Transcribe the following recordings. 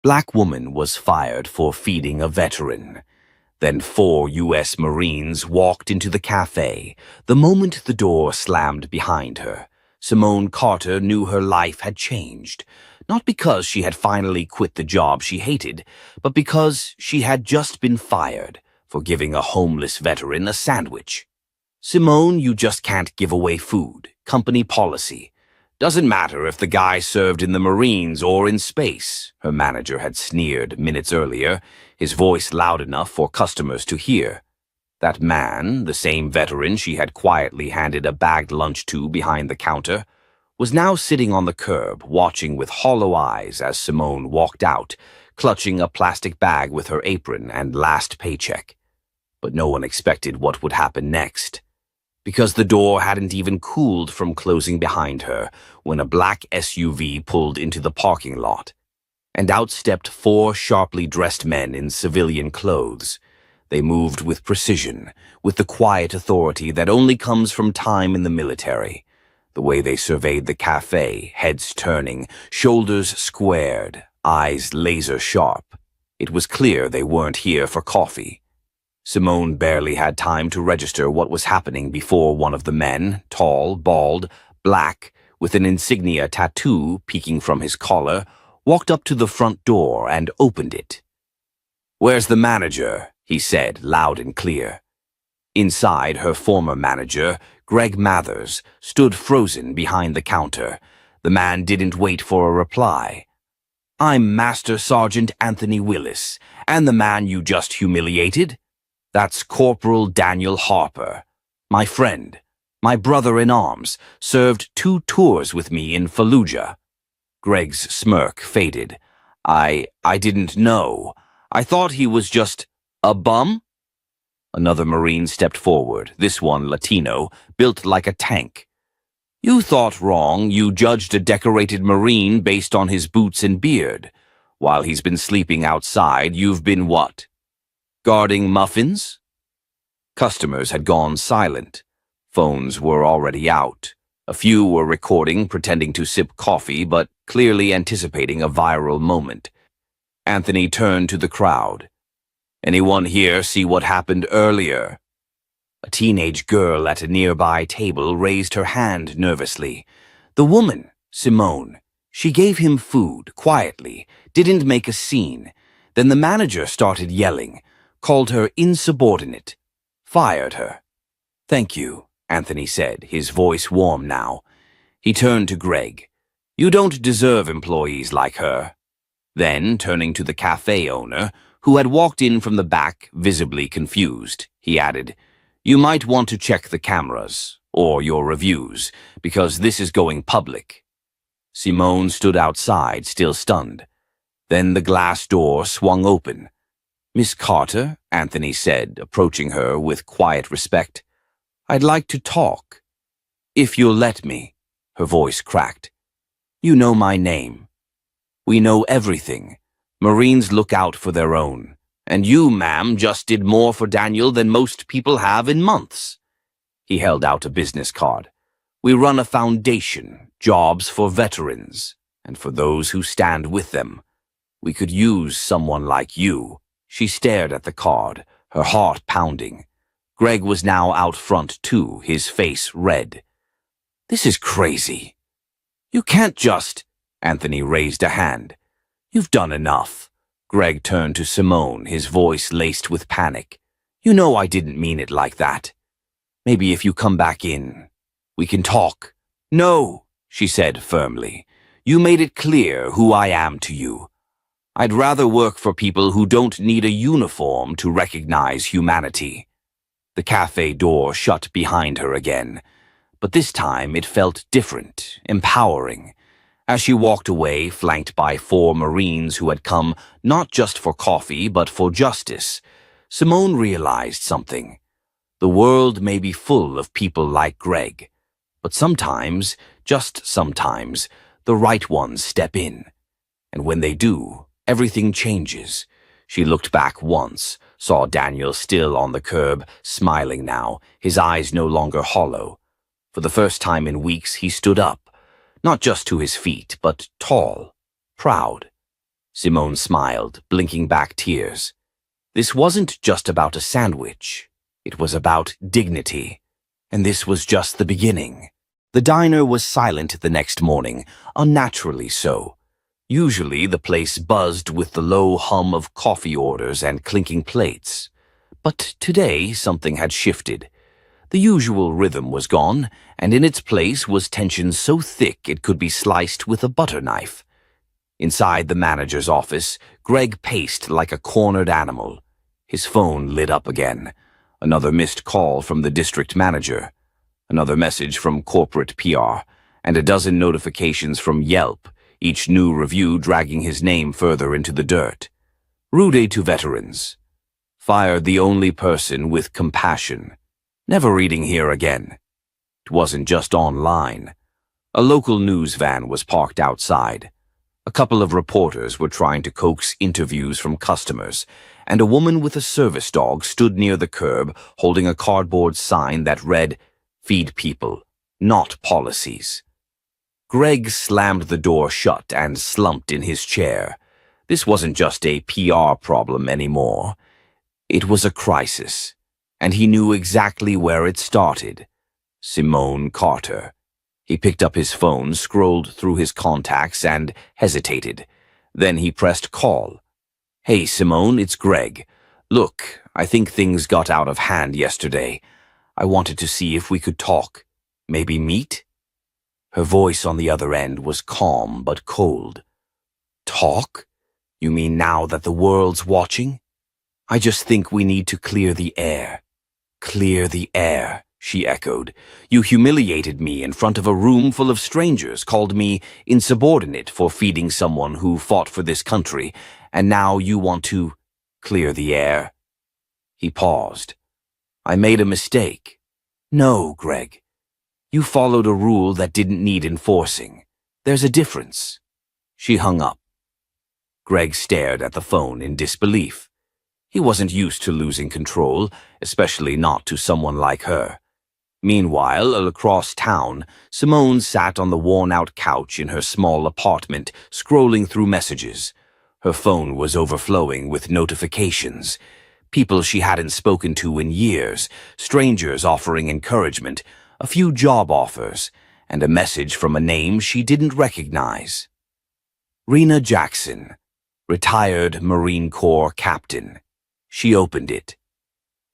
Black woman was fired for feeding a veteran. Then 4 U.S. Marines walked into the cafe. The moment the door slammed behind her, Simone Carter knew her life had changed. Not because she had finally quit the job she hated, but because she had just been fired for giving a homeless veteran a sandwich. Simone, you just can't give away food. Company policy. Doesn't matter if the guy served in the Marines or in space, her manager had sneered minutes earlier, his voice loud enough for customers to hear. That man, the same veteran she had quietly handed a bagged lunch to behind the counter, was now sitting on the curb, watching with hollow eyes as Simone walked out, clutching a plastic bag with her apron and last paycheck. But no one expected what would happen next, because the door hadn't even cooled from closing behind her when a black SUV pulled into the parking lot, and out stepped 4 sharply dressed men in civilian clothes. They moved with precision, with the quiet authority that only comes from time in the military. The way they surveyed the cafe, heads turning, shoulders squared, eyes laser-sharp. It was clear they weren't here for coffee. Simone barely had time to register what was happening before one of the men, tall, bald, black, with an insignia tattoo peeking from his collar, walked up to the front door and opened it. "Where's the manager?" he said, loud and clear. Inside, her former manager, Greg Mathers, stood frozen behind the counter. The man didn't wait for a reply. "I'm Master Sergeant Anthony Willis, and the man you just humiliated? That's Corporal Daniel Harper, my friend, my brother-in-arms, served 2 tours with me in Fallujah." Greg's smirk faded. I didn't know. I thought he was just a bum?" Another Marine stepped forward, this one Latino, built like a tank. "You thought wrong. You judged a decorated Marine based on his boots and beard. While he's been sleeping outside, you've been what? Guarding muffins?" Customers had gone silent. Phones were already out. A few were recording, pretending to sip coffee, but clearly anticipating a viral moment. Anthony turned to the crowd. "Anyone here see what happened earlier?" A teenage girl at a nearby table raised her hand nervously. The woman, Simone. She gave him food, quietly, didn't make a scene. Then the manager started yelling, called her insubordinate, fired her. "Thank you," Anthony said, his voice warm now. He turned to Greg. "You don't deserve employees like her." Then, turning to the cafe owner, who had walked in from the back, visibly confused, he added, "You might want to check the cameras, or your reviews, because this is going public." Simone stood outside, still stunned. Then the glass door swung open. "Miss Carter," Anthony said, approaching her with quiet respect, "I'd like to talk. If you'll let me." Her voice cracked. "You know my name. We know everything. Marines look out for their own. And you, ma'am, just did more for Daniel than most people have in months." He held out a business card. "We run a foundation, jobs for veterans, and for those who stand with them. We could use someone like you." She stared at the card, her heart pounding. Greg was now out front too, his face red. "This is crazy. You can't just—" Anthony raised a hand. "You've done enough." Greg turned to Simone, his voice laced with panic. "You know I didn't mean it like that. Maybe if you come back in, we can talk." "No," she said firmly. "You made it clear who I am to you. I'd rather work for people who don't need a uniform to recognize humanity." The cafe door shut behind her again, but this time it felt different, empowering. As she walked away, flanked by 4 Marines who had come not just for coffee but for justice, Simone realized something. The world may be full of people like Greg, but sometimes, just sometimes, the right ones step in. And when they do, everything changes. She looked back once, saw Daniel still on the curb, smiling now, his eyes no longer hollow. For the first time in weeks, he stood up, not just to his feet, but tall, proud. Simone smiled, blinking back tears. This wasn't just about a sandwich. It was about dignity. And this was just the beginning. The diner was silent the next morning, unnaturally so. Usually the place buzzed with the low hum of coffee orders and clinking plates. But today something had shifted. The usual rhythm was gone, and in its place was tension so thick it could be sliced with a butter knife. Inside the manager's office, Greg paced like a cornered animal. His phone lit up again. Another missed call from the district manager. Another message from corporate PR, and a dozen notifications from Yelp, each new review dragging his name further into the dirt. Rude to veterans. Fired the only person with compassion. Never reading here again. It wasn't just online. A local news van was parked outside. A couple of reporters were trying to coax interviews from customers, and a woman with a service dog stood near the curb holding a cardboard sign that read, "Feed people, not policies." Greg slammed the door shut and slumped in his chair. This wasn't just a PR problem anymore. It was a crisis, and he knew exactly where it started. Simone Carter. He picked up his phone, scrolled through his contacts, and hesitated. Then he pressed call. "Hey, Simone, it's Greg. Look, I think things got out of hand yesterday. I wanted to see if we could talk. Maybe meet?" Her voice on the other end was calm but cold. "Talk? You mean now that the world's watching?" "I just think we need to clear the air." "Clear the air," she echoed. "You humiliated me in front of a room full of strangers, called me insubordinate for feeding someone who fought for this country, and now you want to clear the air?" He paused. "I made a mistake." "No, Greg. You followed a rule that didn't need enforcing. There's a difference." She hung up. Greg stared at the phone in disbelief. He wasn't used to losing control, especially not to someone like her. Meanwhile, across town, Simone sat on the worn-out couch in her small apartment, scrolling through messages. Her phone was overflowing with notifications. People she hadn't spoken to in years, strangers offering encouragement, a few job offers, and a message from a name she didn't recognize. Rena Jackson, retired Marine Corps captain. She opened it.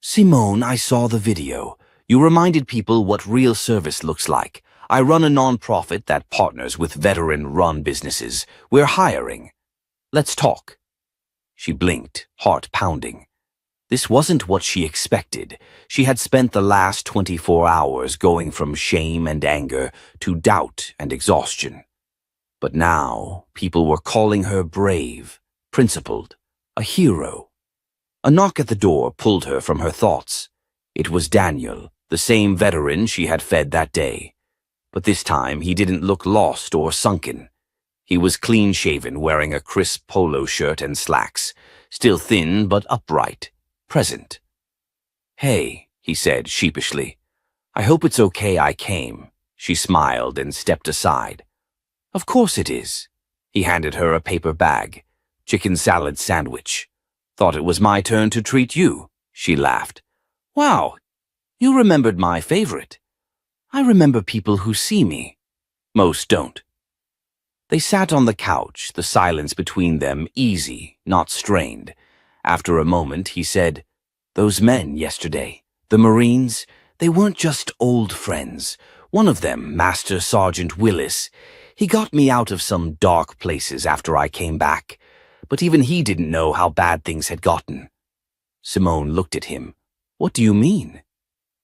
"Simone, I saw the video. You reminded people what real service looks like. I run a nonprofit that partners with veteran-run businesses. We're hiring. Let's talk." She blinked, heart pounding. This wasn't what she expected. She had spent the last 24 hours going from shame and anger to doubt and exhaustion. But now, people were calling her brave, principled, a hero. A knock at the door pulled her from her thoughts. It was Daniel, the same veteran she had fed that day. But this time he didn't look lost or sunken. He was clean-shaven, wearing a crisp polo shirt and slacks, still thin but upright, present. "Hey," he said sheepishly. "I hope it's okay I came." She smiled and stepped aside. "Of course it is." He handed her a paper bag. "Chicken salad sandwich." "Thought it was my turn to treat you," she laughed. "Wow, you remembered my favorite." "I remember people who see me. Most don't." They sat on the couch, the silence between them easy, not strained. After a moment, he said, "Those men yesterday, the Marines, they weren't just old friends. One of them, Master Sergeant Willis, he got me out of some dark places after I came back. But even he didn't know how bad things had gotten." Simone looked at him. "What do you mean?"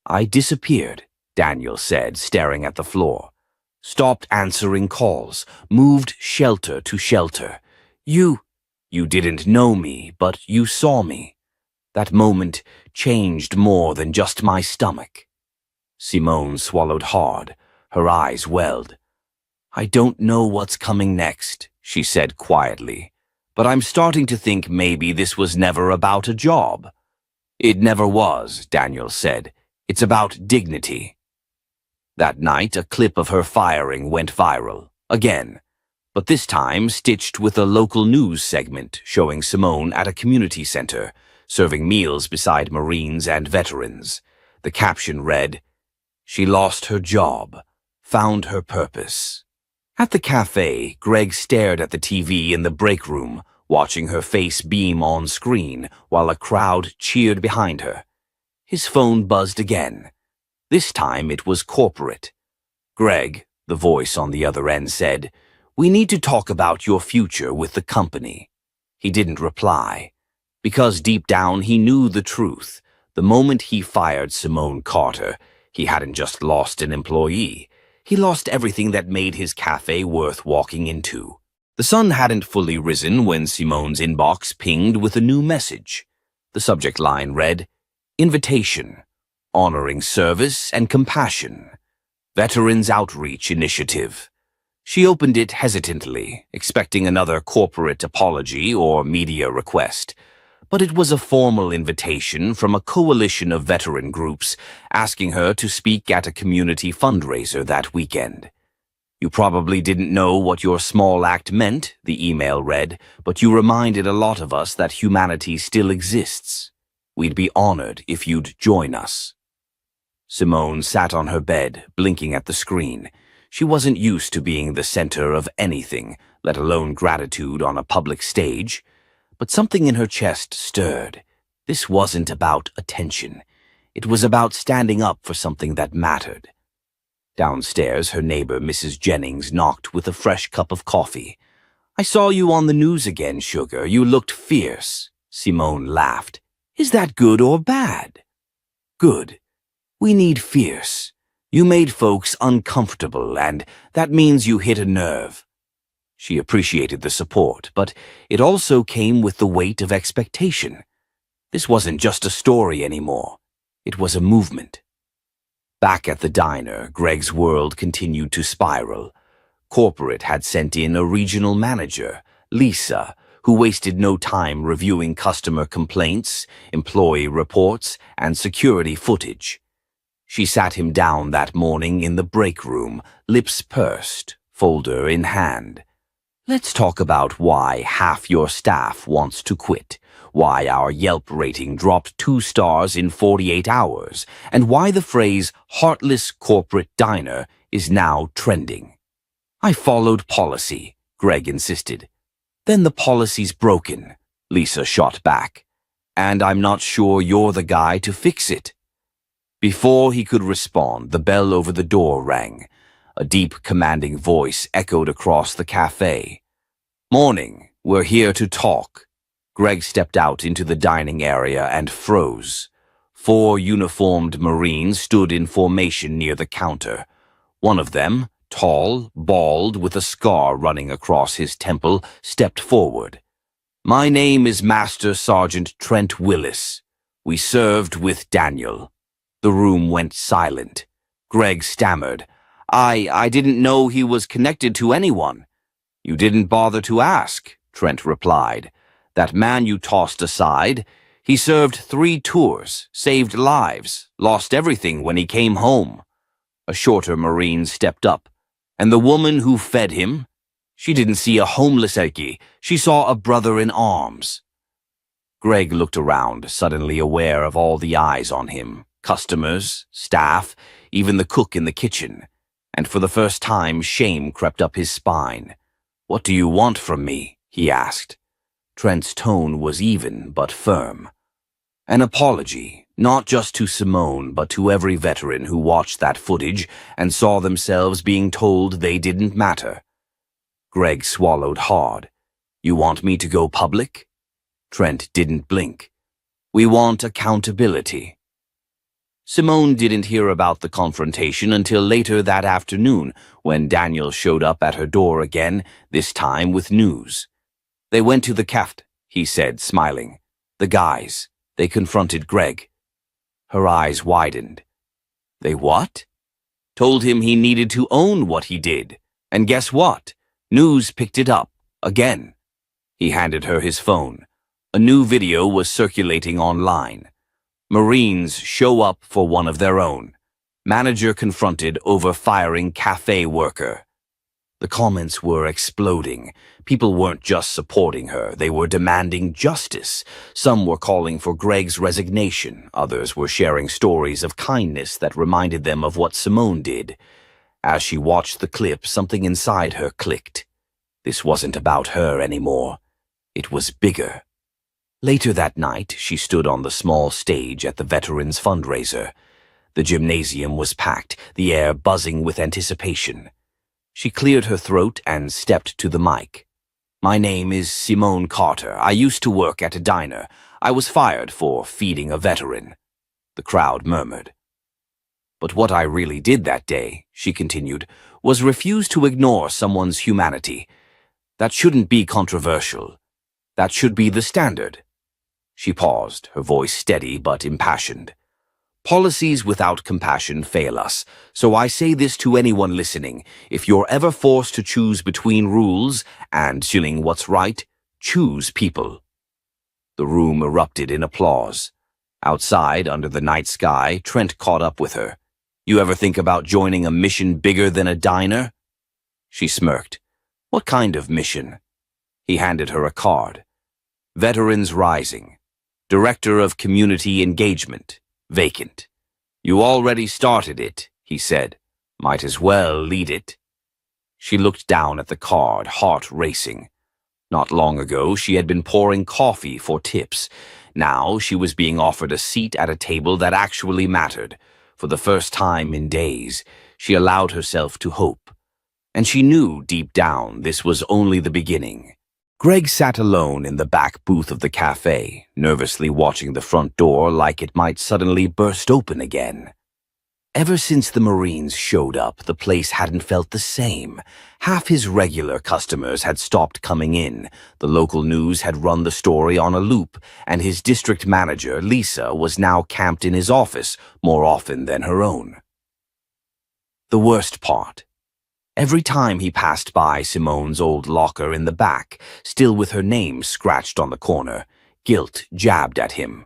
"I disappeared," Daniel said, staring at the floor. "Stopped answering calls, moved shelter to shelter. You didn't know me, but you saw me. That moment changed more than just my stomach." Simone swallowed hard. Her eyes welled. "I don't know what's coming next," she said quietly. "But I'm starting to think maybe this was never about a job." "It never was," Daniel said. "It's about dignity." That night, a clip of her firing went viral. Again. but this time stitched with a local news segment showing Simone at a community center, serving meals beside Marines and veterans. The caption read, "She lost her job, found her purpose." At the cafe, Greg stared at the TV in the break room, watching her face beam on screen while a crowd cheered behind her. His phone buzzed again. This time it was corporate. "Greg," the voice on the other end said, "we need to talk about your future with the company." He didn't reply, because deep down he knew the truth. The moment he fired Simone Carter, he hadn't just lost an employee. He lost everything that made his cafe worth walking into. The sun hadn't fully risen when Simone's inbox pinged with a new message. The subject line read, "Invitation, honoring service and compassion. Veterans Outreach Initiative." She opened it hesitantly, expecting another corporate apology or media request. But it was a formal invitation from a coalition of veteran groups asking her to speak at a community fundraiser that weekend. "You probably didn't know what your small act meant," the email read, "but you reminded a lot of us that humanity still exists. We'd be honored if you'd join us." Simone sat on her bed, blinking at the screen. She wasn't used to being the center of anything, let alone gratitude on a public stage. But something in her chest stirred. This wasn't about attention. It was about standing up for something that mattered. Downstairs, her neighbor, Mrs. Jennings, knocked with a fresh cup of coffee. "I saw you on the news again, sugar. You looked fierce." Simone laughed. "Is that good or bad?" "Good. We need fierce. You made folks uncomfortable, and that means you hit a nerve." She appreciated the support, but it also came with the weight of expectation. This wasn't just a story anymore. It was a movement. Back at the diner, Greg's world continued to spiral. Corporate had sent in a regional manager, Lisa, who wasted no time reviewing customer complaints, employee reports, and security footage. She sat him down that morning in the break room, lips pursed, folder in hand. "Let's talk about why half your staff wants to quit, why our Yelp rating dropped 2 stars in 48 hours, and why the phrase heartless corporate diner is now trending." "I followed policy," Greg insisted. "Then the policy's broken," Lisa shot back. "And I'm not sure you're the guy to fix it." Before he could respond, the bell over the door rang. A deep, commanding voice echoed across the cafe. "Morning, we're here to talk." Greg stepped out into the dining area and froze. 4 uniformed Marines stood in formation near the counter. One of them, tall, bald, with a scar running across his temple, stepped forward. "My name is Master Sergeant Trent Willis. We served with Daniel." The room went silent. Greg stammered. I didn't know he was connected to anyone." "You didn't bother to ask," Trent replied. "That man you tossed aside, he served 3 tours, saved lives, lost everything when he came home." A shorter Marine stepped up. "And the woman who fed him? She didn't see a homeless Eki. She saw a brother in arms." Greg looked around, suddenly aware of all the eyes on him. Customers, staff, even the cook in the kitchen. And for the first time, shame crept up his spine. "What do you want from me?" he asked. Trent's tone was even but firm. An apology, not just to Simone, but to every veteran who watched that footage and saw themselves being told they didn't matter. Greg swallowed hard. "You want me to go public?" Trent didn't blink. "We want accountability." Simone didn't hear about the confrontation until later that afternoon, when Daniel showed up at her door again, this time with news. "They went to the Café," he said, smiling. "The guys. They confronted Greg." Her eyes widened. "They what?" "Told him he needed to own what he did. And guess what? News picked it up. Again." He handed her his phone. A new video was circulating online. Marines show up for one of their own. Manager confronted over firing cafe worker. The comments were exploding. People weren't just supporting her, they were demanding justice. Some were calling for Greg's resignation, others were sharing stories of kindness that reminded them of what Simone did. As she watched the clip, something inside her clicked. This wasn't about her anymore. It was bigger. Later that night, she stood on the small stage at the Veterans Fundraiser. The gymnasium was packed, the air buzzing with anticipation. She cleared her throat and stepped to the mic. "My name is Simone Carter. I used to work at a diner. I was fired for feeding a veteran." The crowd murmured. "But what I really did that day," she continued, "was refuse to ignore someone's humanity. That shouldn't be controversial. That should be the standard." She paused, her voice steady but impassioned. "Policies without compassion fail us, so I say this to anyone listening. If you're ever forced to choose between rules and doing what's right, choose people." The room erupted in applause. Outside, under the night sky, Trent caught up with her. "You ever think about joining a mission bigger than a diner?" She smirked. "What kind of mission?" He handed her a card. "Veterans Rising. Director of Community Engagement. Vacant." "You already started it," he said. "Might as well lead it." She looked down at the card, heart racing. Not long ago, she had been pouring coffee for tips. Now she was being offered a seat at a table that actually mattered. For the first time in days, she allowed herself to hope. And she knew deep down this was only the beginning. Greg sat alone in the back booth of the cafe, nervously watching the front door like it might suddenly burst open again. Ever since the Marines showed up, the place hadn't felt the same. Half his regular customers had stopped coming in, the local news had run the story on a loop, and his district manager, Lisa, was now camped in his office more often than her own. The worst part. Every time he passed by Simone's old locker in the back, still with her name scratched on the corner, guilt jabbed at him.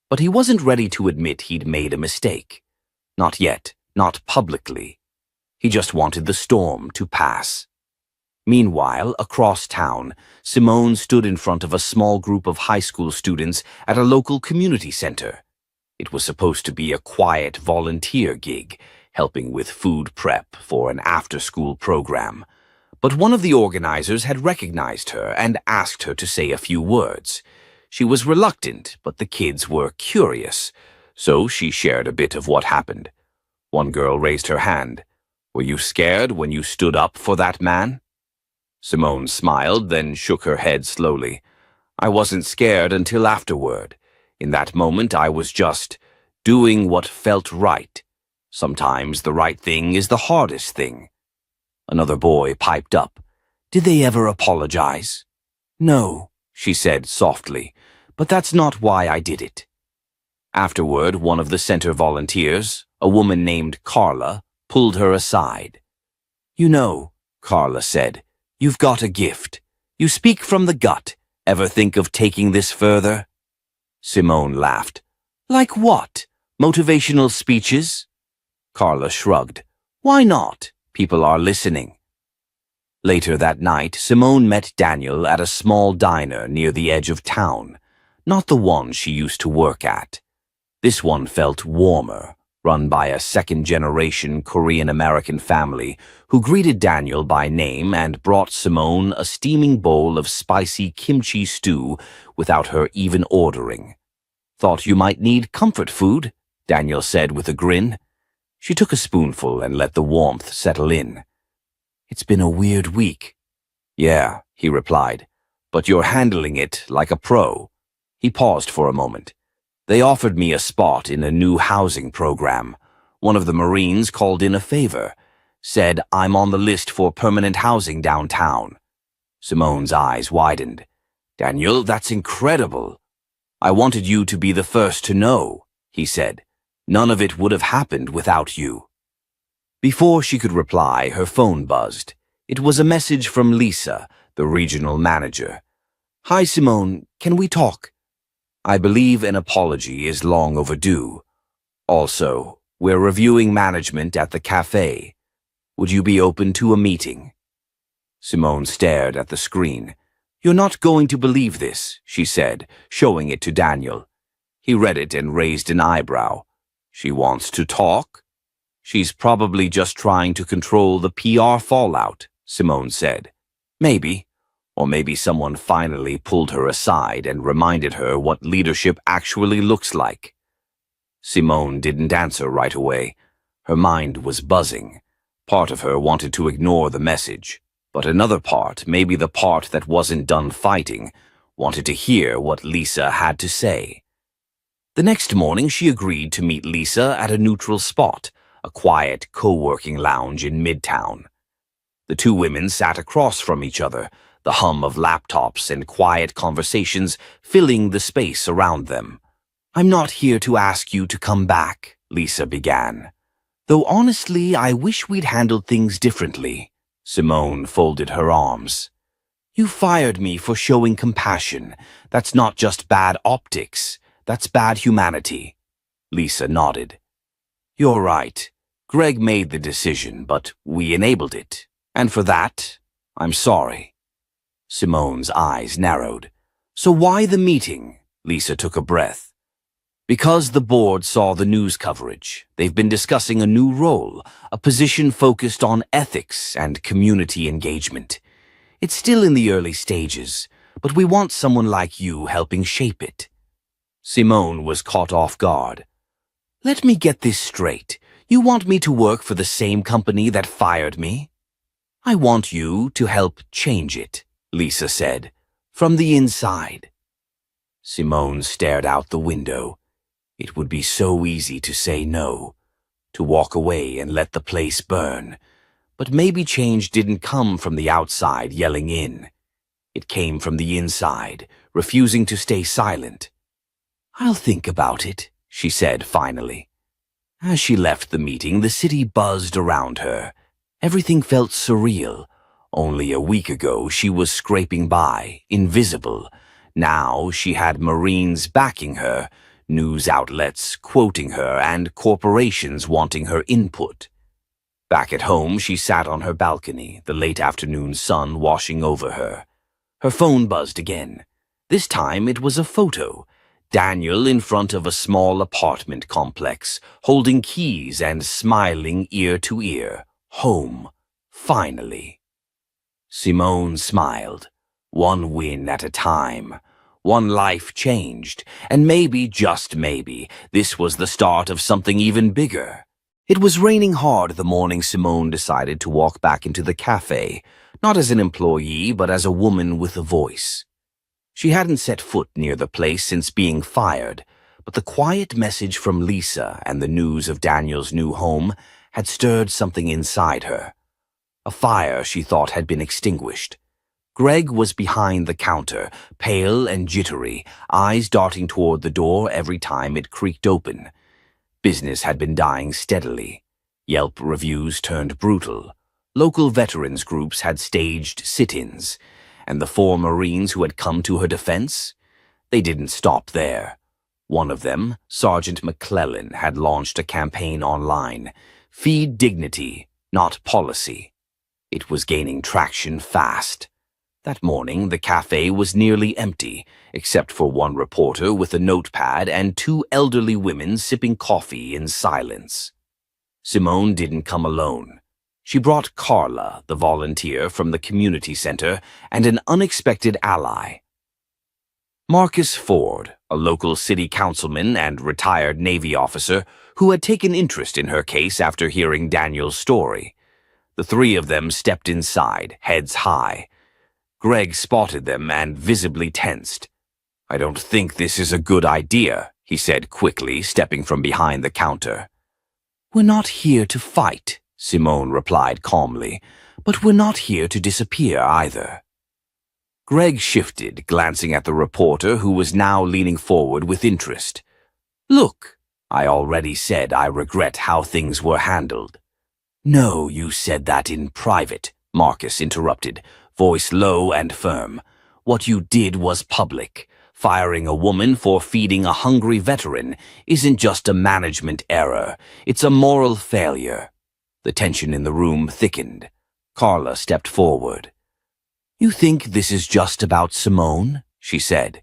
But he wasn't ready to admit he'd made a mistake. Not yet, not publicly. He just wanted the storm to pass. Meanwhile, across town, Simone stood in front of a small group of high school students at a local community center. It was supposed to be a quiet volunteer gig, helping with food prep for an after-school program. But one of the organizers had recognized her and asked her to say a few words. She was reluctant, but the kids were curious, so she shared a bit of what happened. One girl raised her hand. "Were you scared when you stood up for that man?" Simone smiled, then shook her head slowly. "I wasn't scared until afterward. In that moment, I was just doing what felt right. Sometimes the right thing is the hardest thing." Another boy piped up. "Did they ever apologize?" "No," she said softly, "but that's not why I did it." Afterward, one of the center volunteers, a woman named Carla, pulled her aside. "You know," Carla said, "you've got a gift. You speak from the gut. Ever think of taking this further?" Simone laughed. "Like what? Motivational speeches?" Carla shrugged. "Why not? People are listening." Later that night, Simone met Daniel at a small diner near the edge of town. Not the one she used to work at. This one felt warmer, run by a second-generation Korean-American family who greeted Daniel by name and brought Simone a steaming bowl of spicy kimchi stew without her even ordering. "Thought you might need comfort food," Daniel said with a grin. She took a spoonful and let the warmth settle in. "It's been a weird week." "Yeah," he replied, "but you're handling it like a pro." He paused for a moment. "They offered me a spot in a new housing program. One of the Marines called in a favor. Said I'm on the list for permanent housing downtown." Simone's eyes widened. "Daniel, that's incredible." "I wanted you to be the first to know," he said. "None of it would have happened without you." Before she could reply, her phone buzzed. It was a message from Lisa, the regional manager. "Hi, Simone, can we talk? I believe an apology is long overdue. Also, we're reviewing management at the cafe. Would you be open to a meeting?" Simone stared at the screen. "You're not going to believe this," she said, showing it to Daniel. He read it and raised an eyebrow. "She wants to talk?" "She's probably just trying to control the PR fallout," Simone said. "Maybe. Or maybe someone finally pulled her aside and reminded her what leadership actually looks like." Simone didn't answer right away. Her mind was buzzing. Part of her wanted to ignore the message, but another part, maybe the part that wasn't done fighting, wanted to hear what Lisa had to say. The next morning she agreed to meet Lisa at a neutral spot, a quiet co-working lounge in Midtown. The two women sat across from each other, the hum of laptops and quiet conversations filling the space around them. "I'm not here to ask you to come back," Lisa began. "Though honestly, I wish we'd handled things differently." Simone folded her arms. "You fired me for showing compassion. That's not just bad optics, that's bad humanity." Lisa nodded. "You're right. Greg made the decision, but we enabled it. And for that, I'm sorry." Simone's eyes narrowed. "So why the meeting?" Lisa took a breath. "Because the board saw the news coverage. They've been discussing a new role, a position focused on ethics and community engagement. It's still in the early stages, but we want someone like you helping shape it." Simone was caught off guard. "Let me get this straight. You want me to work for the same company that fired me?" "I want you to help change it," Lisa said, "from the inside." Simone stared out the window. It would be so easy to say no, to walk away and let the place burn. But maybe change didn't come from the outside yelling in. It came from the inside, refusing to stay silent. "I'll think about it," she said finally. As she left the meeting, the city buzzed around her. Everything felt surreal. Only a week ago, she was scraping by, invisible. Now she had Marines backing her, news outlets quoting her, and corporations wanting her input. Back at home, she sat on her balcony, the late afternoon sun washing over her. Her phone buzzed again. This time it was a photo. Daniel in front of a small apartment complex, holding keys and smiling ear to ear. Home. Finally. Simone smiled. One win at a time. One life changed, and maybe, just maybe, this was the start of something even bigger. It was raining hard the morning Simone decided to walk back into the cafe, not as an employee, but as a woman with a voice. She hadn't set foot near the place since being fired, but the quiet message from Lisa and the news of Daniel's new home had stirred something inside her. A fire she thought had been extinguished. Greg was behind the counter, pale and jittery, eyes darting toward the door every time it creaked open. Business had been dying steadily. Yelp reviews turned brutal. Local veterans groups had staged sit-ins. And the 4 Marines who had come to her defense? They didn't stop there. One of them, Sergeant McClellan, had launched a campaign online. Feed dignity, not policy. It was gaining traction fast. That morning, the cafe was nearly empty, except for one reporter with a notepad and 2 elderly women sipping coffee in silence. Simone didn't come alone. She brought Carla, the volunteer from the community center, and an unexpected ally. Marcus Ford, a local city councilman and retired Navy officer who had taken interest in her case after hearing Daniel's story. The 3 of them stepped inside, heads high. Greg spotted them and visibly tensed. "I don't think this is a good idea," he said quickly, stepping from behind the counter. "We're not here to fight," Simone replied calmly, "but we're not here to disappear either." Greg shifted, glancing at the reporter who was now leaning forward with interest. "Look, I already said I regret how things were handled." "No, you said that in private," Marcus interrupted, voice low and firm. "What you did was public. Firing a woman for feeding a hungry veteran isn't just a management error, it's a moral failure." The tension in the room thickened. Carla stepped forward. You think this is just about Simone? She said.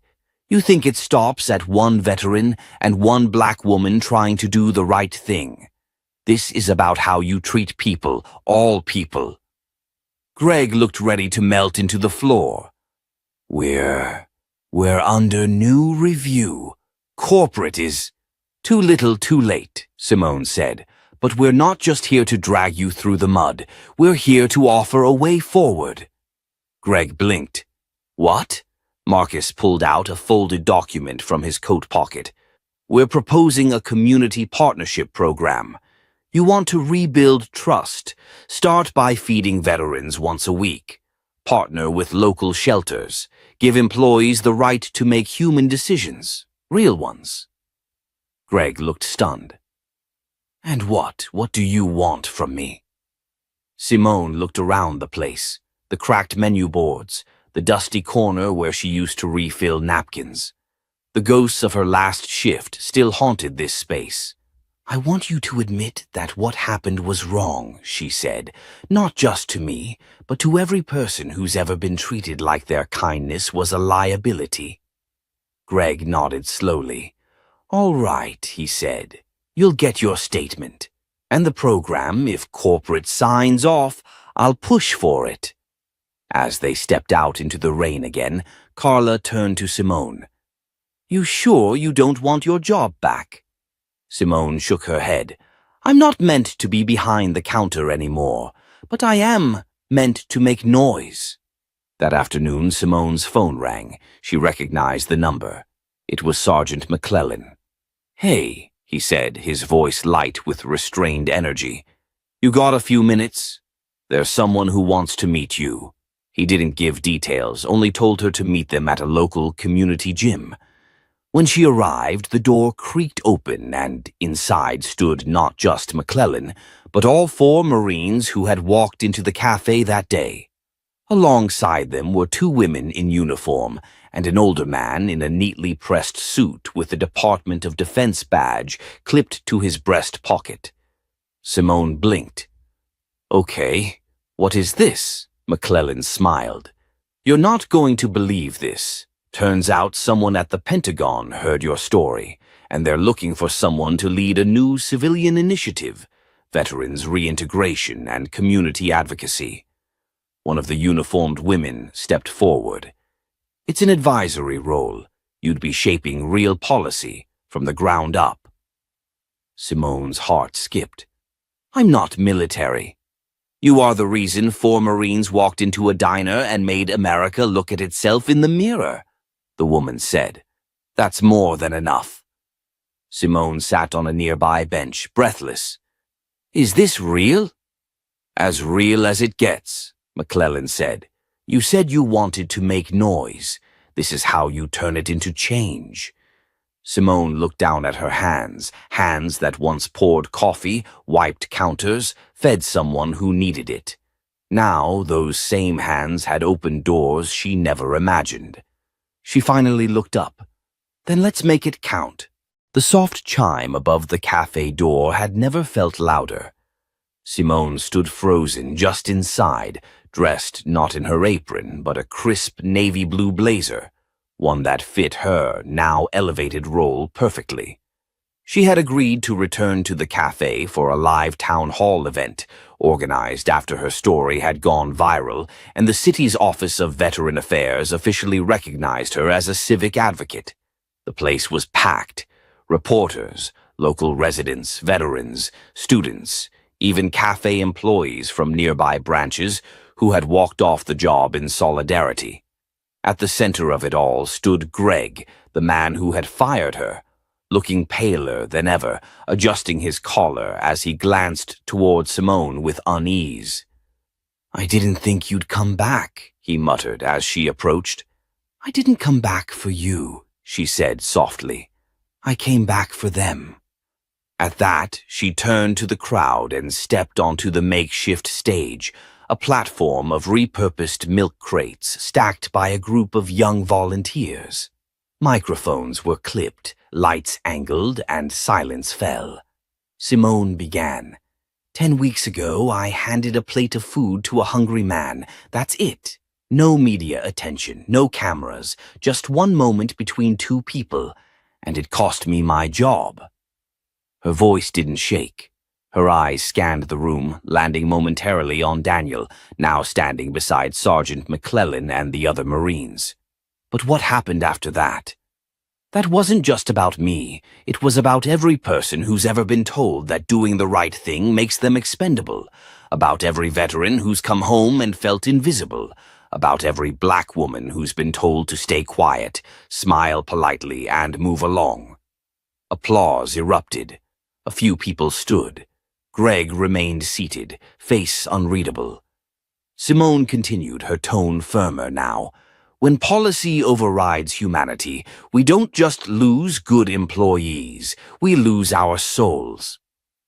You think it stops at one veteran and one black woman trying to do the right thing. This is about how you treat people, all people. Greg looked ready to melt into the floor. We're under new review. Corporate is too little too late, Simone said. But we're not just here to drag you through the mud. We're here to offer a way forward. Greg blinked. What? Marcus pulled out a folded document from his coat pocket. We're proposing a community partnership program. You want to rebuild trust. Start by feeding veterans once a week. Partner with local shelters. Give employees the right to make human decisions. Real ones. Greg looked stunned. And what do you want from me? Simone looked around the place. The cracked menu boards, the dusty corner where she used to refill napkins. The ghosts of her last shift still haunted this space. I want you to admit that what happened was wrong, she said, not just to me, but to every person who's ever been treated like their kindness was a liability. Greg nodded slowly. All right, he said. You'll get your statement. And the program, if corporate signs off, I'll push for it. As they stepped out into the rain again, Carla turned to Simone. You sure you don't want your job back? Simone shook her head. I'm not meant to be behind the counter anymore, but I am meant to make noise. That afternoon, Simone's phone rang. She recognized the number. It was Sergeant McClellan. Hey, he said, his voice light with restrained energy. You got a few minutes? There's someone who wants to meet you. He didn't give details, only told her to meet them at a local community gym. When she arrived, the door creaked open and inside stood not just McClellan, but all 4 Marines who had walked into the cafe that day. Alongside them were 2 women in uniform and an older man in a neatly pressed suit with the Department of Defense badge clipped to his breast pocket. Simone blinked. Okay, what is this? McClellan smiled. You're not going to believe this. Turns out someone at the Pentagon heard your story, and they're looking for someone to lead a new civilian initiative, veterans reintegration and community advocacy. One of the uniformed women stepped forward. It's an advisory role. You'd be shaping real policy from the ground up. Simone's heart skipped. I'm not military. You are the reason 4 Marines walked into a diner and made America look at itself in the mirror, the woman said. That's more than enough. Simone sat on a nearby bench, breathless. Is this real? As real as it gets, McClellan said. You said you wanted to make noise. This is how you turn it into change. Simone looked down at her hands, hands that once poured coffee, wiped counters, fed someone who needed it. Now those same hands had opened doors she never imagined. She finally looked up. Then let's make it count. The soft chime above the cafe door had never felt louder. Simone stood frozen just inside, dressed not in her apron, but a crisp navy blue blazer, one that fit her now elevated role perfectly. She had agreed to return to the cafe for a live town hall event, organized after her story had gone viral, and the city's Office of Veteran Affairs officially recognized her as a civic advocate. The place was packed. Reporters, local residents, veterans, students, even cafe employees from nearby branches who had walked off the job in solidarity. At the center of it all stood Greg, the man who had fired her, looking paler than ever, adjusting his collar as he glanced toward Simone with unease. I didn't think you'd come back, he muttered as she approached. I didn't come back for you, she said softly. I came back for them. At that, she turned to the crowd and stepped onto the makeshift stage, a platform of repurposed milk crates stacked by a group of young volunteers. Microphones were clipped, lights angled, and silence fell. Simone began. 10 weeks ago, I handed a plate of food to a hungry man. That's it. No media attention, no cameras, just one moment between two people, and it cost me my job. Her voice didn't shake. Her eyes scanned the room, landing momentarily on Daniel, now standing beside Sergeant McClellan and the other Marines. But what happened after that? That wasn't just about me. It was about every person who's ever been told that doing the right thing makes them expendable. About every veteran who's come home and felt invisible. About every black woman who's been told to stay quiet, smile politely, and move along. Applause erupted. A few people stood. Greg remained seated, face unreadable. Simone continued, her tone firmer now. When policy overrides humanity, we don't just lose good employees, we lose our souls.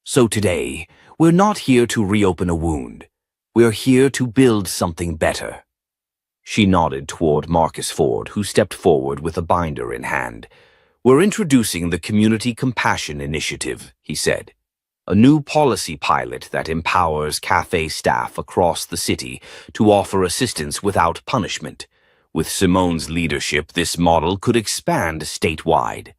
So today, we're not here to reopen a wound. We're here to build something better. She nodded toward Marcus Ford, who stepped forward with a binder in hand. We're introducing the Community Compassion Initiative, he said. A new policy pilot that empowers Café staff across the city to offer assistance without punishment. With Simone's leadership, this model could expand statewide.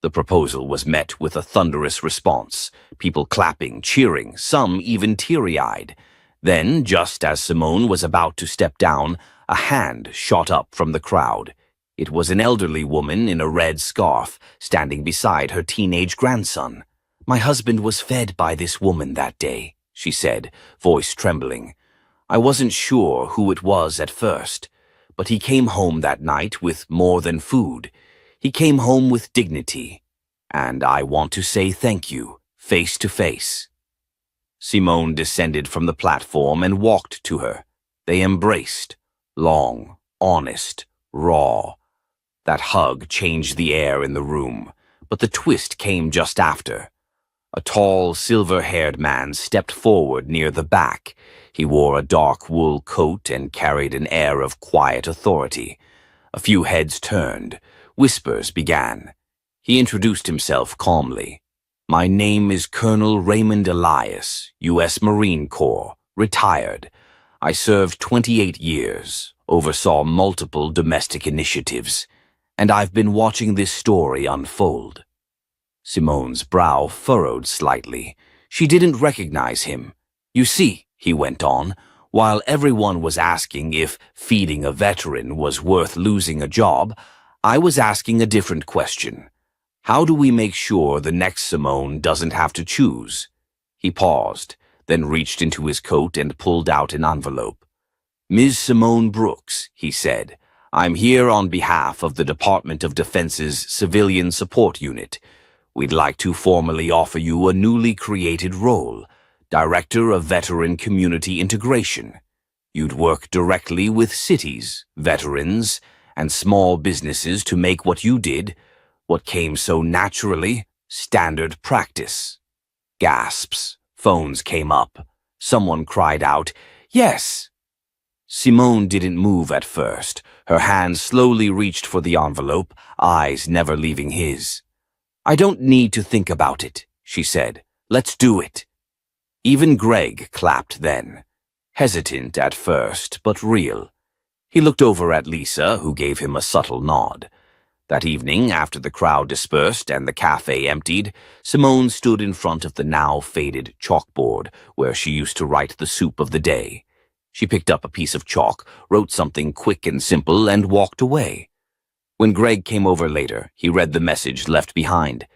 The proposal was met with a thunderous response, people clapping, cheering, some even teary-eyed. Then, just as Simone was about to step down, a hand shot up from the crowd. It was an elderly woman in a red scarf, standing beside her teenage grandson. My husband was fed by this woman that day, she said, voice trembling. I wasn't sure who it was at first, but he came home that night with more than food. He came home with dignity, and I want to say thank you, face to face. Simone descended from the platform and walked to her. They embraced, long, honest, raw. That hug changed the air in the room, but the twist came just after. A tall, silver-haired man stepped forward near the back. He wore a dark wool coat and carried an air of quiet authority. A few heads turned. Whispers began. He introduced himself calmly. My name is Colonel Raymond Elias, U.S. Marine Corps, retired. I served 28 years, oversaw multiple domestic initiatives, and I've been watching this story unfold. Simone's brow furrowed slightly. She didn't recognize him. You see, he went on, while everyone was asking if feeding a veteran was worth losing a job, I was asking a different question. How do we make sure the next Simone doesn't have to choose? He paused, then reached into his coat and pulled out an envelope. Ms. Simone Brooks, he said, I'm here on behalf of the Department of Defense's Civilian Support Unit. We'd like to formally offer you a newly created role, Director of Veteran Community Integration. You'd work directly with cities, veterans, and small businesses to make what you did, what came so naturally, standard practice. Gasps. Phones came up. Someone cried out, Yes! Simone didn't move at first. Her hand slowly reached for the envelope, eyes never leaving his. I don't need to think about it, she said. Let's do it. Even Greg clapped then. Hesitant at first, but real. He looked over at Lisa, who gave him a subtle nod. That evening, after the crowd dispersed and the cafe emptied, Simone stood in front of the now faded chalkboard where she used to write the soup of the day. She picked up a piece of chalk, wrote something quick and simple, and walked away. When Greg came over later, he read the message left behind.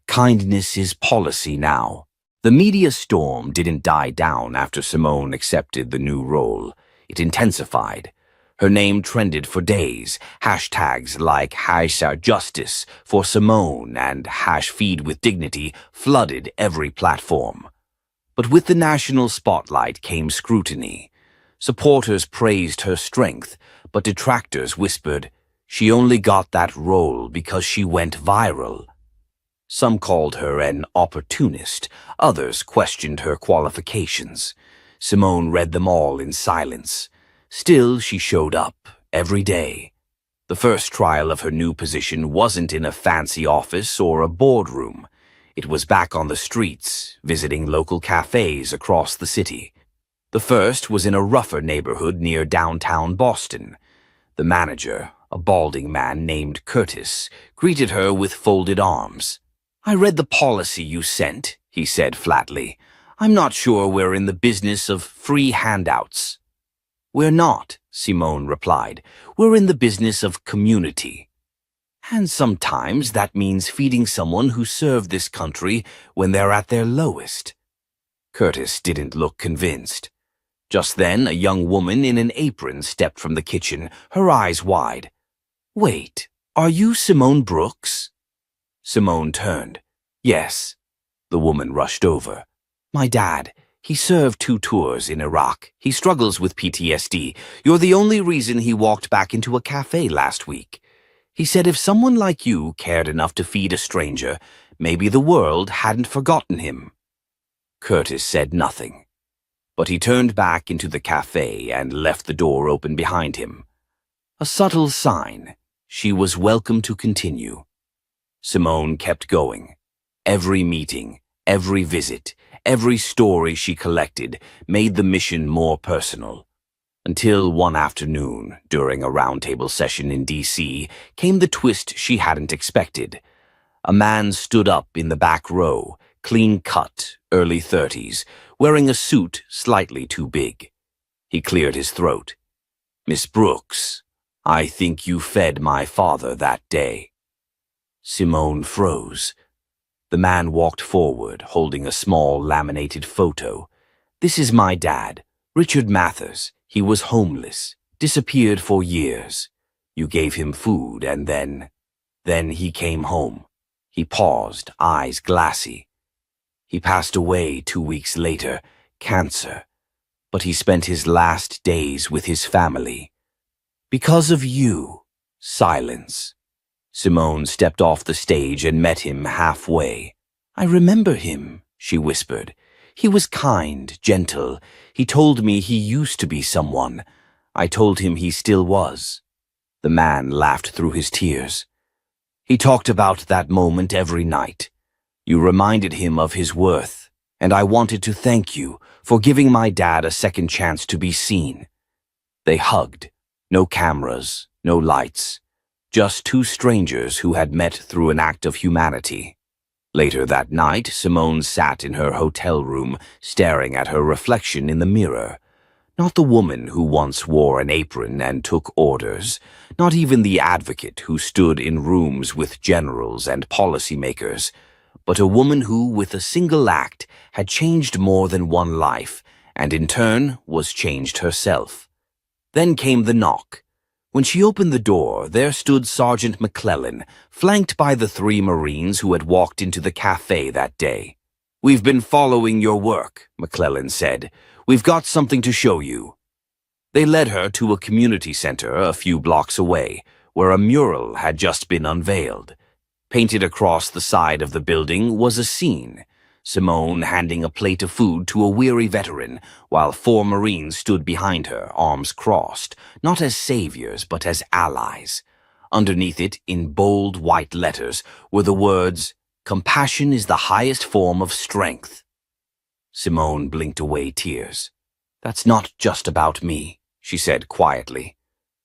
Kindness is policy now. The media storm didn't die down after Simone accepted the new role. It intensified. Her name trended for days. Hashtags like #Justice for Simone and #FeedWithDignity flooded every platform. But with the national spotlight came scrutiny. Supporters praised her strength, but detractors whispered, she only got that role because she went viral. Some called her an opportunist, others questioned her qualifications. Simone read them all in silence. Still, she showed up, every day. The first trial of her new position wasn't in a fancy office or a boardroom. It was back on the streets, visiting local cafes across the city. The first was in a rougher neighborhood near downtown Boston. The manager, a balding man named Curtis, greeted her with folded arms. "I read the policy you sent," he said flatly. "I'm not sure we're in the business of free handouts." "We're not," Simone replied. "We're in the business of community. And sometimes that means feeding someone who served this country when they're at their lowest." Curtis didn't look convinced. Just then, a young woman in an apron stepped from the kitchen, her eyes wide. "Wait, are you Simone Brooks?" Simone turned. "Yes." The woman rushed over. "My dad. He served 2 tours in Iraq. He struggles with PTSD. You're the only reason he walked back into a cafe last week. He said if someone like you cared enough to feed a stranger, maybe the world hadn't forgotten him." Curtis said nothing, but he turned back into the cafe and left the door open behind him. A subtle sign. She was welcome to continue. Simone kept going. Every meeting, every visit, every story she collected made the mission more personal. Until one afternoon, during a roundtable session in D.C., came the twist she hadn't expected. A man stood up in the back row, clean-cut, early 30s, wearing a suit slightly too big. He cleared his throat. "Miss Brooks, I think you fed my father that day." Simone froze. The man walked forward, holding a small laminated photo. "This is my dad, Richard Mathers. He was homeless, disappeared for years. You gave him food and then he came home." He paused, eyes glassy. "He passed away 2 weeks later, cancer, but he spent his last days with his family. Because of you." Silence. Simone stepped off the stage and met him halfway. "I remember him," she whispered. "He was kind, gentle. He told me he used to be someone. I told him he still was." The man laughed through his tears. "He talked about that moment every night. You reminded him of his worth, and I wanted to thank you for giving my dad a second chance to be seen." They hugged. No cameras, no lights. Just 2 strangers who had met through an act of humanity. Later that night, Simone sat in her hotel room, staring at her reflection in the mirror. Not the woman who once wore an apron and took orders, not even the advocate who stood in rooms with generals and policymakers, but a woman who, with a single act, had changed more than one life, and in turn was changed herself. Then came the knock. When she opened the door, there stood Sergeant McClellan, flanked by the 3 Marines who had walked into the cafe that day. "We've been following your work," McClellan said. "We've got something to show you." They led her to a community center a few blocks away, where a mural had just been unveiled. Painted across the side of the building was a scene. Simone handing a plate of food to a weary veteran, while 4 Marines stood behind her, arms crossed, not as saviors but as allies. Underneath it, in bold white letters, were the words, "Compassion is the highest form of strength." Simone blinked away tears. "That's not just about me," she said quietly.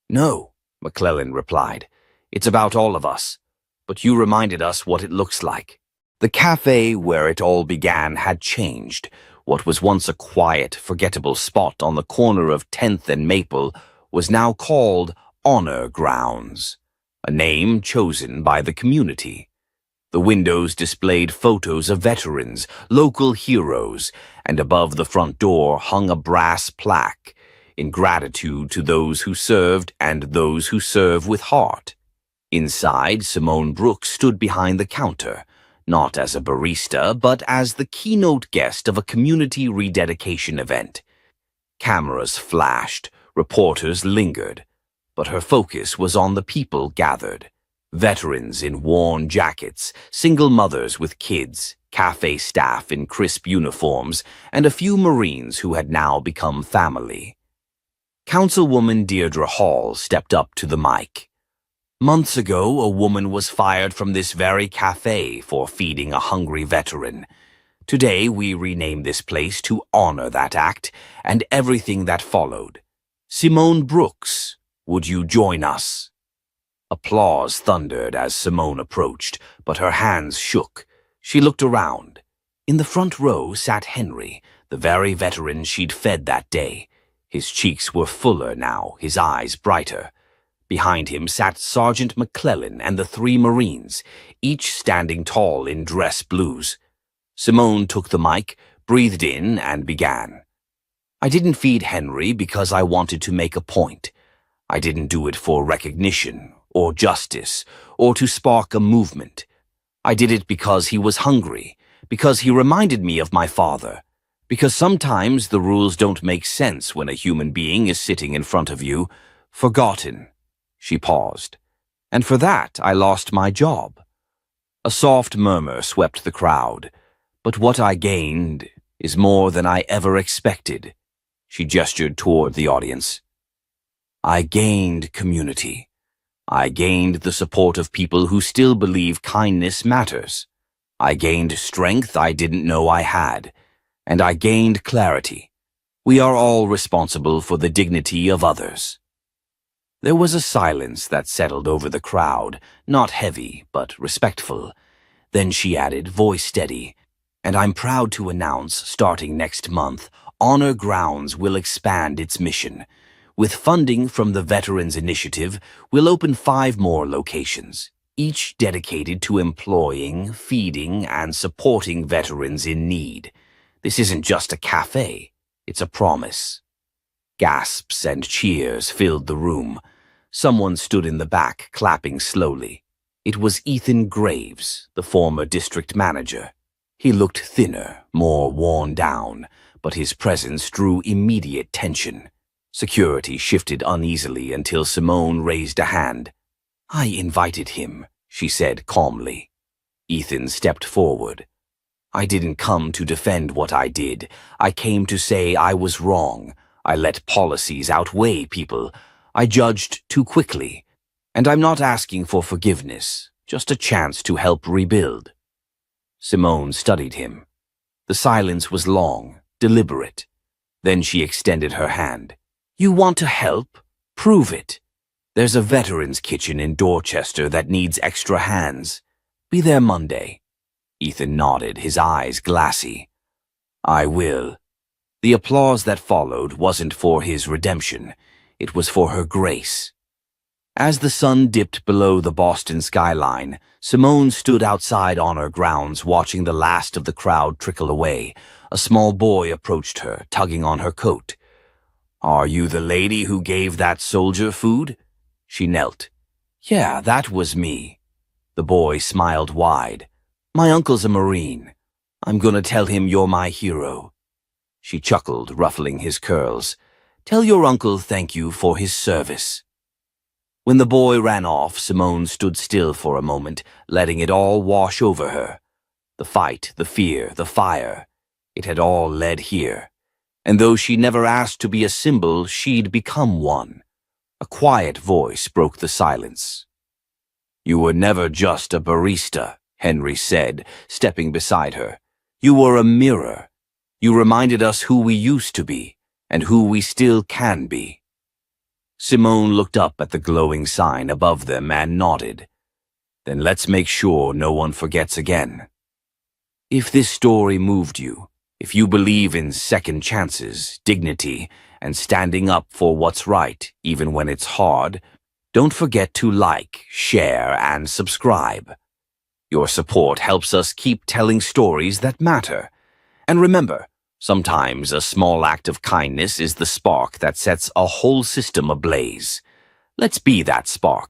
"No," McClellan replied. "It's about all of us. But you reminded us what it looks like." The cafe where it all began had changed. What was once a quiet, forgettable spot on the corner of 10th and Maple was now called Honor Grounds, a name chosen by the community. The windows displayed photos of veterans, local heroes, and above the front door hung a brass plaque, in gratitude to those who served and those who serve with heart. Inside, Simone Brooks stood behind the counter, not as a barista, but as the keynote guest of a community rededication event. Cameras flashed, reporters lingered, but her focus was on the people gathered. Veterans in worn jackets, single mothers with kids, cafe staff in crisp uniforms, and a few Marines who had now become family. Councilwoman Deirdre Hall stepped up to the mic. "Months ago, a woman was fired from this very cafe for feeding a hungry veteran. Today we rename this place to honor that act and everything that followed. Simone Brooks, would you join us? Applause thundered as Simone approached, but her hands shook. She looked around. In the front row sat Henry, the very veteran she'd fed that day. His cheeks were fuller now, his eyes brighter. Behind him sat Sergeant McClellan and the 3 Marines, each standing tall in dress blues. Simone took the mic, breathed in, and began. I didn't feed Henry because I wanted to make a point. I didn't do it for recognition, or justice, or to spark a movement. I did it because he was hungry, because he reminded me of my father, because sometimes the rules don't make sense when a human being is sitting in front of you, forgotten. She paused. And for that, I lost my job. A soft murmur swept the crowd. But what I gained is more than I ever expected. She gestured toward the audience. I gained community. I gained the support of people who still believe kindness matters. I gained strength I didn't know I had. And I gained clarity. We are all responsible for the dignity of others. There was a silence that settled over the crowd, not heavy, but respectful. Then she added, voice steady, and I'm proud to announce, starting next month, Honor Grounds will expand its mission. With funding from the Veterans Initiative, we'll open 5 more locations, each dedicated to employing, feeding, and supporting veterans in need. This isn't just a cafe, it's a promise. Gasps and cheers filled the room. Someone stood in the back, clapping slowly. It was Ethan Graves, the former district manager. He looked thinner, more worn down, but his presence drew immediate tension. Security shifted uneasily until Simone raised a hand. I invited him, she said calmly. Ethan stepped forward. I didn't come to defend what I did. I came to say I was wrong. I let policies outweigh people. I judged too quickly. And I'm not asking for forgiveness, just a chance to help rebuild. Simone studied him. The silence was long, deliberate. Then she extended her hand. You want to help? Prove it. There's a veterans kitchen in Dorchester that needs extra hands. Be there Monday. Ethan nodded, his eyes glassy. I will. The applause that followed wasn't for his redemption. It was for her grace. As the sun dipped below the Boston skyline, Simone stood outside Honor Grounds watching the last of the crowd trickle away. A small boy approached her, tugging on her coat. Are you the lady who gave that soldier food? She knelt. Yeah, that was me. The boy smiled wide. My uncle's a Marine. I'm gonna tell him you're my hero. She chuckled, ruffling his curls. Tell your uncle thank you for his service. When the boy ran off, Simone stood still for a moment, letting it all wash over her. The fight, the fear, the fire. It had all led here. And though she never asked to be a symbol, she'd become one. A quiet voice broke the silence. You were never just a barista, Henry said, stepping beside her. You were a mirror. You reminded us who we used to be, and who we still can be. Simone looked up at the glowing sign above them and nodded. Then let's make sure no one forgets again. If this story moved you, if you believe in second chances, dignity, and standing up for what's right, even when it's hard, don't forget to like, share, and subscribe. Your support helps us keep telling stories that matter. And remember, sometimes a small act of kindness is the spark that sets a whole system ablaze. Let's be that spark.